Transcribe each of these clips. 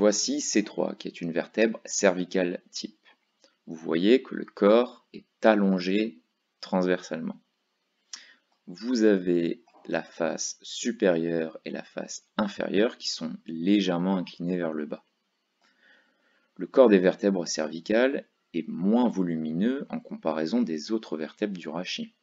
Voici C3, qui est une vertèbre cervicale type. Vous voyez que le corps est allongé transversalement. Vous avez la face supérieure et la face inférieure qui sont légèrement inclinées vers le bas. Le corps des vertèbres cervicales est moins volumineux en comparaison des autres vertèbres du rachis.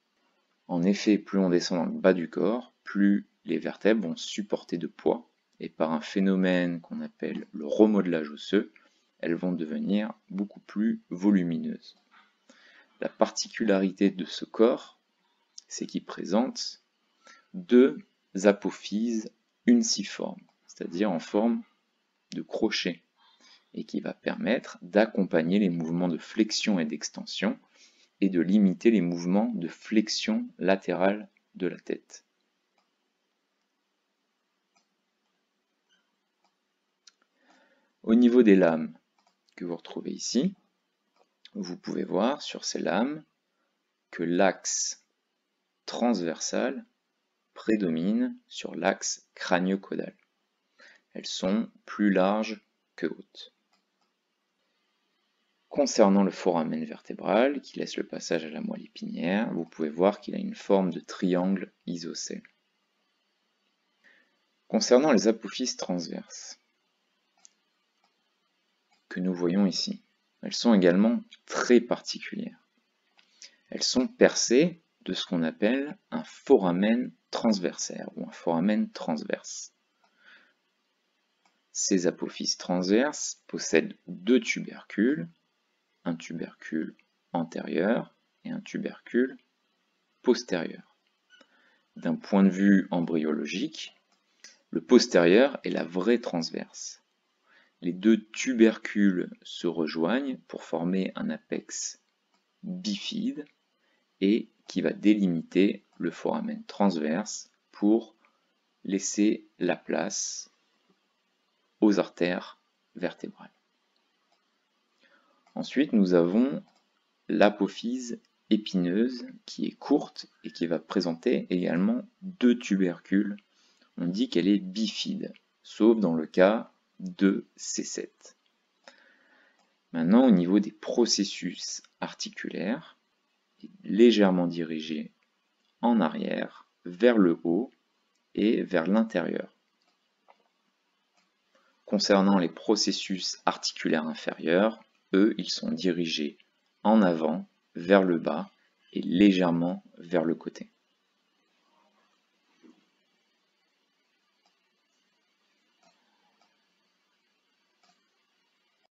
En effet, plus on descend dans le bas du corps, plus les vertèbres vont supporter de poids, et par un phénomène qu'on appelle le remodelage osseux, elles vont devenir beaucoup plus volumineuses. La particularité de ce corps, c'est qu'il présente deux apophyses unciformes, c'est-à-dire en forme de crochet, et qui va permettre d'accompagner les mouvements de flexion et d'extension, et de limiter les mouvements de flexion latérale de la tête. Au niveau des lames que vous retrouvez ici, vous pouvez voir sur ces lames que l'axe transversal prédomine sur l'axe crânio-caudal. Elles sont plus larges que hautes. Concernant le foramen vertébral, qui laisse le passage à la moelle épinière, vous pouvez voir qu'il a une forme de triangle isocèle. Concernant les apophyses transverses, que nous voyons ici, elles sont également très particulières. Elles sont percées de ce qu'on appelle un foramen transversaire ou un foramen transverse. Ces apophyses transverses possèdent deux tubercules, un tubercule antérieur et un tubercule postérieur. D'un point de vue embryologique, le postérieur est la vraie transverse. Les deux tubercules se rejoignent pour former un apex bifide et qui va délimiter le foramen transverse pour laisser la place aux artères vertébrales. Ensuite, nous avons l'apophyse épineuse qui est courte et qui va présenter également deux tubercules. On dit qu'elle est bifide, sauf dans le cas de C7. Maintenant, au niveau des processus articulaires, il est légèrement dirigé en arrière, vers le haut et vers l'intérieur. Concernant les processus articulaires inférieurs, eux, ils sont dirigés en avant, vers le bas et légèrement vers le côté.